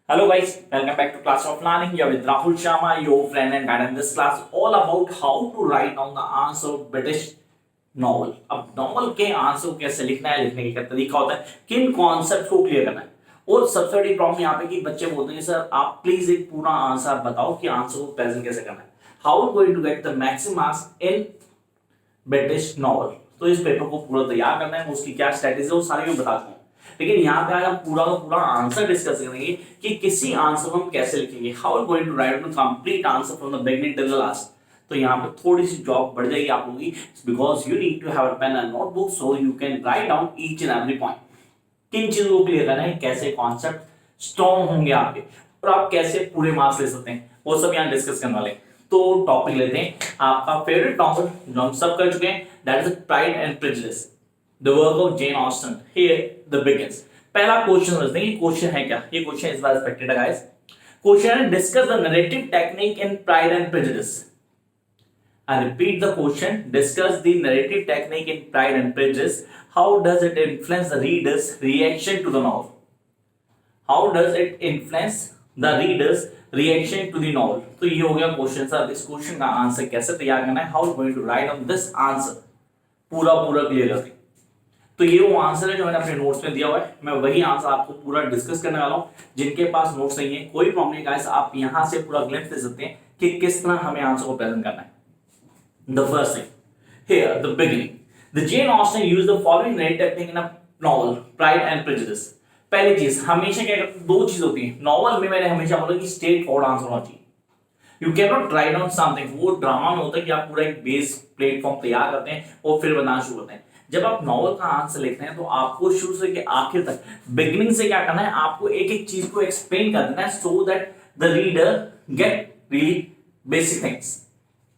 Hello guys, welcome back to class of learning. Here with Rahul Sharma, your friend and guide. And this class all about how to write down the answer of British novel. अब novel के answer को कैसे लिखना है, लिखने का तरीका होता है, किन कॉन्सेप्ट को क्लियर करना है। और सबसे बड़ी प्रॉब्लम यहाँ पे कि बच्चे बोलते हैं सर आप प्लीज एक पूरा आंसर बताओ कि आंसर को प्रेजेंट कैसे करना है। How going to get the maximum marks in British novel. तो इस पेपर को पूरा तैयार करना है, उसकी क्या स्ट्रेटेजी है वो सारी मैं बता दूंगा। लेकिन यहाँ पे आज हम पूरा का पूरा आंसर डिस्कस करेंगे कि किसी आंसर को हम कैसे लिखेंगे। How going to write the complete answer from the beginning till the last. तो यहाँ पे थोड़ी सी जॉब बढ़ जाएगी आप लोगों की, because you need to have a pen and notebook so you can write down each and every point. किन चीजों को क्लियर करना है, कैसे कॉन्सेप्ट स्ट्रॉन्ग होंगे आपके और आप कैसे पूरे मार्क्स ले सकते हैं, वो सब यहाँ डिस्कस करने वाले हैं। तो टॉपिक लेते हैं आपका फेवरेट नॉवल जो हम सब कर चुके हैं, that is pride and prejudice, the work of Jane Austen. Here the begins. पहला क्वेश्चन समझते हैं, क्वेश्चन है क्या। ये क्वेश्चन इस बार एक्सपेक्टेड है गाइस। क्वेश्चन है discuss the narrative technique in pride and prejudice. I repeat the question. Discuss the narrative technique in Pride and Prejudice. How does it influence the reader's reaction to the novel? How does it influence the reader's reaction to the novel? तो ये हो गया question sir. इस question का answer कैसे तैयार करना है, how going to write on this answer, पूरा क्लियर करते हैं। तो ये वो आंसर है जो मैंने अपने नोट्स में दिया हुआ है। मैं वही आंसर आपको पूरा डिस्कस करने वाला हूँ। जिनके पास नोट्स नहीं है कोई प्रॉब्लम नहीं गाइस, आप यहाँ से पूरा ग्लिम्स दे सकते हैं कि किस तरह हमें आंसर को प्रेजेंट करना है। The first thing, here, the beginning. The Jane Austen used the following narrative technique in a novel, Pride and Prejudice. पहली चीज, हमेशा क्या करते हैं, दो चीज होती है नॉवल में। मैंने हमेशा बोला कि स्ट्रेट फॉरवर्ड आंसर होना चाहिए। You can not write down something. वो ड्रामा में होता है कि आप पूरा एक बेस प्लेटफॉर्म तैयार करते हैं और फिर बनाना शुरू करते हैं। जब आप नॉवल का आंसर लिखते हैं तो आपको शुरू से लेकर आखिर तक, बिगिनिंग से क्या करना है, आपको एक एक चीज को एक्सप्लेन कर देना है so that the reader get really basic things.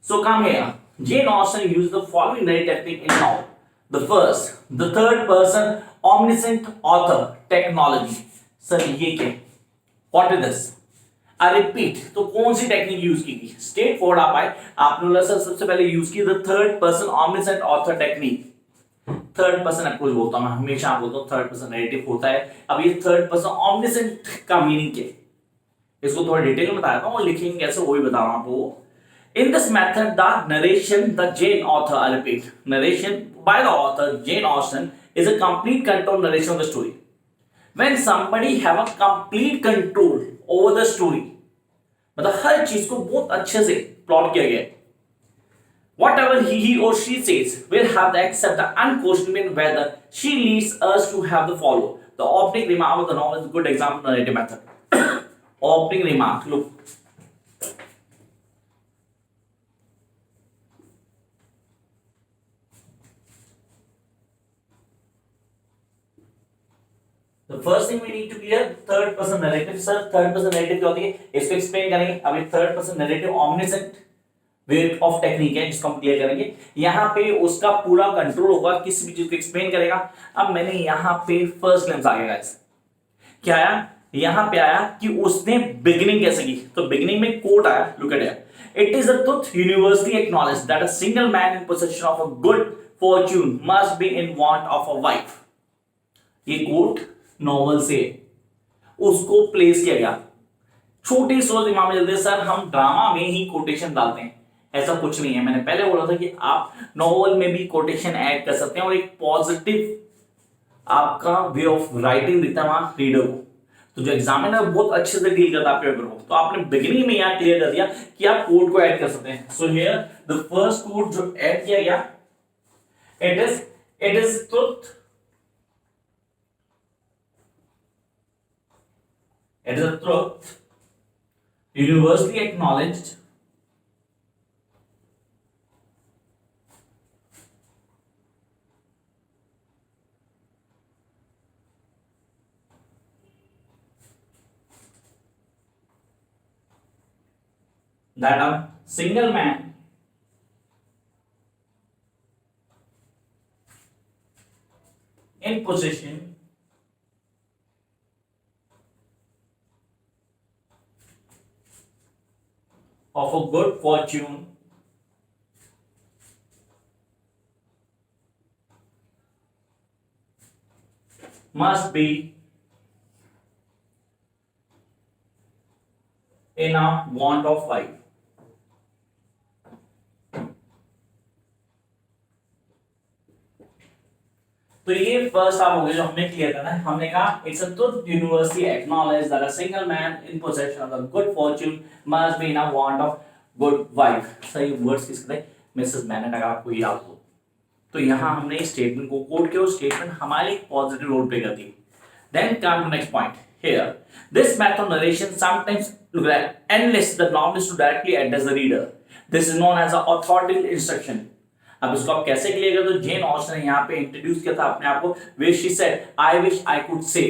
So come here. Jane Austen used the following narrative technique in novel. The first, the third person omniscient author technology. Sir ये क्या? What is this? I repeat. तो कौन सी technique use की गई? Straight forward आप आए, आपने बोला सर सबसे पहले यूज की the third person omniscient author technique. Third person approach बोलता हूं मैं हमेशा, बोलता हूं थर्ड पर्सन नैरेटिव होता है। अब ये थर्ड पर्सन omniscient का मीनिंग क्या है, इसको थोड़ा डिटेल में बताता हूं और लिखेंगे कैसे वो भी बता रहा हूं आपको। In this method, the narration, the Jane author, I repeat, narration by the author Jane Austen is a complete control narration of the story. When somebody have a complete control over the story, मतलब हर चीज को बहुत अच्छे से plot किया गया है। Whatever he or she says will have the accept the unquestionable whether she leads us to have the follow. The opening remark of the novel is a good example of narrative method. Opening remark, look. The first thing we need to clear third person narrative. Sir, third person narrative क्या होती है, इसको explain करेंगे। अब ये third person narrative omniscient way of technique है जिसको हम क्लियर करेंगे। यहाँ पे उसका पूरा कंट्रोल होगा, किसी भी चीज को एक्सप्लेन करेगा। अब मैंने यहाँ पे फर्स्ट ग्लिम्स आ गया गाइस, क्या आया, यहाँ पे आया कि उसने बिगिनिंग कैसे की। तो बिगिनिंग में कोट आया, look at here, it is a truth universally acknowledged that a single man in possession of a good Fortune must be in want of a wife. ये कोट नॉवल से उसको place किया गया। छोटी सोच दिमाग में चलते हैं सर हम ड्रामा में ही कोटेशन डालते हैं, ऐसा कुछ नहीं है। मैंने पहले बोला था कि आप नॉवल में भी कोटेशन ऐड कर सकते हैं और एक पॉजिटिव आपका वे ऑफ राइटिंग दिखता है वहां रीडर को। तो जो एग्जामिनर बहुत अच्छे से डील करता है पेपर को, तो आपने बिगिनिंग में यहां क्लियर कर दिया कि आप कोड को ऐड कर सकते हैं। So here the first code जो ऐड किया गया, it is truth, it is a truth universally acknowledged that a single man in possession of a good fortune must be in a want of wife. तो ये first half हो गया जो हमने clear करना है. हमने कहा it's a truth universally acknowledge that a single man in possession of the good Fortune must be in a want of good wife. सही वर्ड्स किसके थे? मिसेस मैनेट, अगर आपको याद हो. तो यहाँ हमने इस स्टेटमेंट को कोट किया. स्टेटमेंट हमारे पॉजिटिव रोल प्ले करती है. Then come to next point. Here, this method of narration sometimes look like endless the novelist to directly address the reader. This is known as a authoritative instruction. अब इसको आप कैसे clear कर दो? Jane Austen ने यहाँ पे introduce किया था अपने आप को. Where she said, "I wish I could say."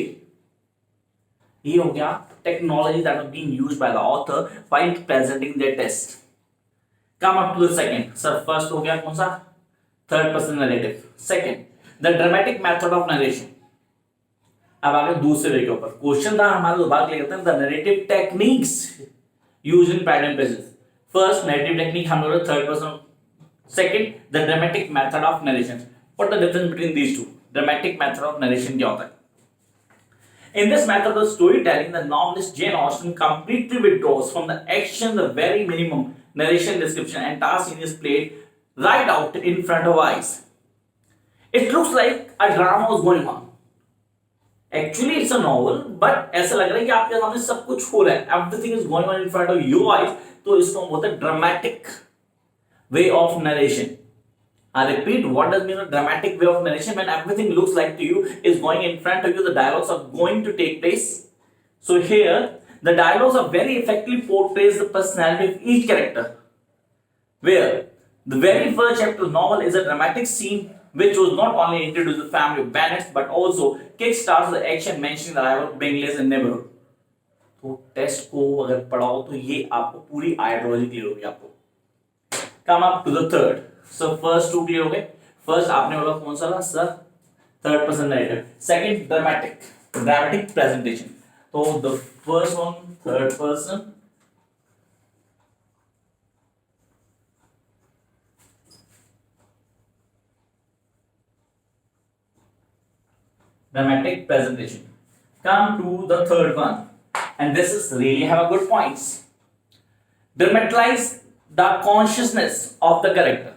ये हो गया technology that was being used by the author while presenting their test. Come up to the second. Sir, first हो गया कौन सा? Third person narrative. Second, the dramatic method of narration. अब आगे दूसरे वे के ऊपर क्वेश्चन था हमारा. दो बार क्लियर करते हैं. The narrative techniques used in pattern pages. First narrative technique हम लोग third person. Second the dramatic method of narration. What the difference between these two? Dramatic method of narration क्या होता है? In this method of storytelling, the novelist Jane Austen completely withdraws from the action, the very minimum narration description and task scene is played right out in front of eyes. It looks like a drama was going on. Actually, it's a novel, but ऐसा लग रहा है कि आपके सामने सब कुछ हो रहा है. Everything is going on in front of your eyes. तो इसको हम बोलते हैं dramatic way of narration. I repeat, what does mean a dramatic way of narration? When everything looks like to you is going in front of you, the dialogues are going to take place. So here, the dialogues are very effectively portrays the personality of each character. Where the very first chapter of the novel is a dramatic scene which was not only introduced the family of Bennets but also kickstarts the action mentioning the arrival of Bingley's in neighborhood. तो test को अगर पढ़ाओ तो ये आपको पूरी ideology clear होगी आपको. Come up to the third. So first two clear हो गए. फर्स्ट आपने बोला कौन सा था sir? Third person narrative. Second dramatic presentation. तो the first one third person, dramatic presentation. Come to the third one, and this is really have a good points. Dramatize the consciousness of the character.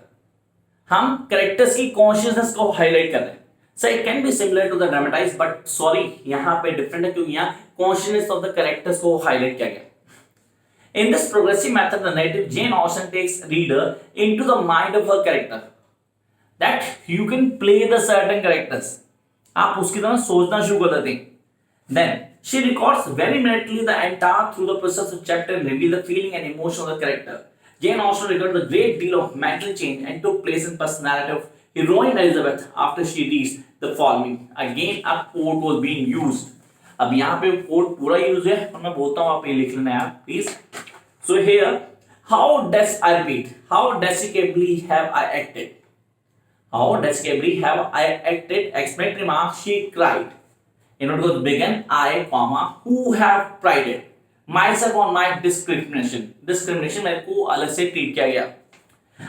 हम characters की consciousness को highlight कर रहे हैं. So it can be similar to the dramatize, but sorry यहाँ पे different है क्योंकि यहाँ consciousness of the characters को highlight किया गया. In this progressive method, the narrative Jane Austen takes reader into the mind of her character. That you can play the certain characters. आप उसकी तरह सोचना शुरू कर देते हैं. Then she records very minutely the entire through the process of chapter and reveal the feeling and emotion of the character. Jane Austen recorded a great deal of mental change and took place in personality of heroine Elizabeth after she reached the following. Again, a quote was being used. अब यहाँ पे quote पूरा use है और मैं बोलता हूँ आप ये लिख लेना है please. So here, I repeat, how despicably have I acted? How despicably have I acted? Explanatory remark, she cried. In order to begin, I, who have prided myself on my discrimination. Discrimination मेरे को अलग से treat किया गया.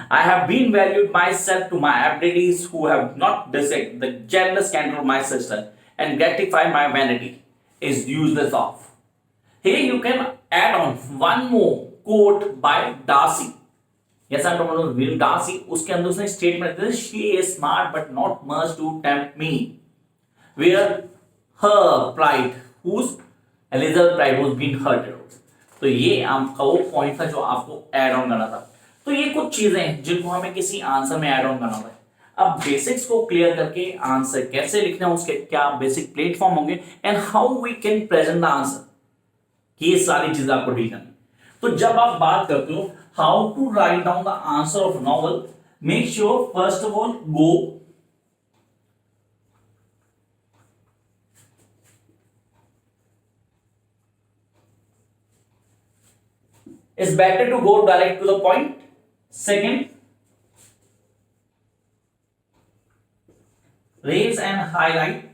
I have been valued myself to my abilities who have not dissect the jealous candor of my sister and gratify my vanity is useless of. Here you can add on one more quote by Darcy. Yes, I'm talking about William Darcy. उसके अंदर उसने statement दिया, she is smart but not much to tempt me. Where her pride, whose Elizabeth pride was being hurted. तो ये आपका वो point था जो आपको ऐड ऑन करना था. तो ये कुछ चीजें हैं जिनको हमें किसी आंसर में ऐड ऑन करना होता है. अब बेसिक्स को क्लियर करके आंसर कैसे लिखना है, उसके क्या बेसिक प्लेटफॉर्म होंगे and how we can present the answer, ये सारी चीजें आपको डील करनी. तो जब आप बात करते हो how to write down the answer of novel, make sure first of all go it's better to go direct to the point. Second, raise and highlight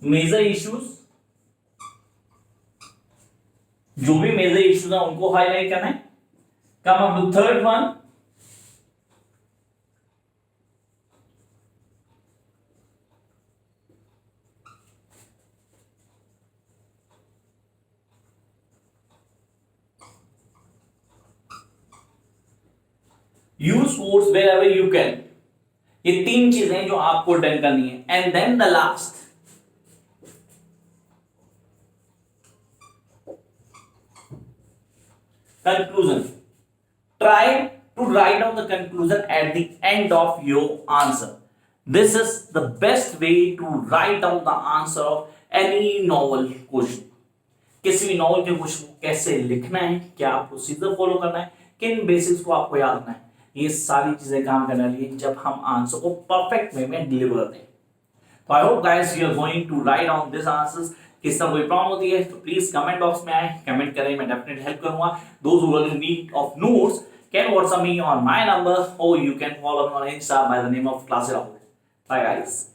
major issues. जो भी मेजर इश्यूज है उनको हाईलाइट करना है. Come up to third one, use course wherever you can. ये तीन चीजें जो आपको डन करनी है। And then the last, conclusion. Try to write down the conclusion at the end of your answer. This is the best way to write down the answer of any novel question. किसी भी novel के question को कैसे लिखना है, क्या procedure follow करना है, किन बेसिक्स को आपको याद रखना है, ये सारी चीजें काम करने वाली है जब हम आंसर को परफेक्ट वे में डिलीवर करते हैं। तो I hope guys you are going to write down this answers. किस तरह कोई प्रॉब्लम होती है तो प्लीज कमेंट बॉक्स में आए, कमेंट करें, मैं डेफिनेटली हेल्प करूंगा। Those who are in need of notes can WhatsApp me on my number और you can follow me on Insta by the name of class Rahul. Bye guys.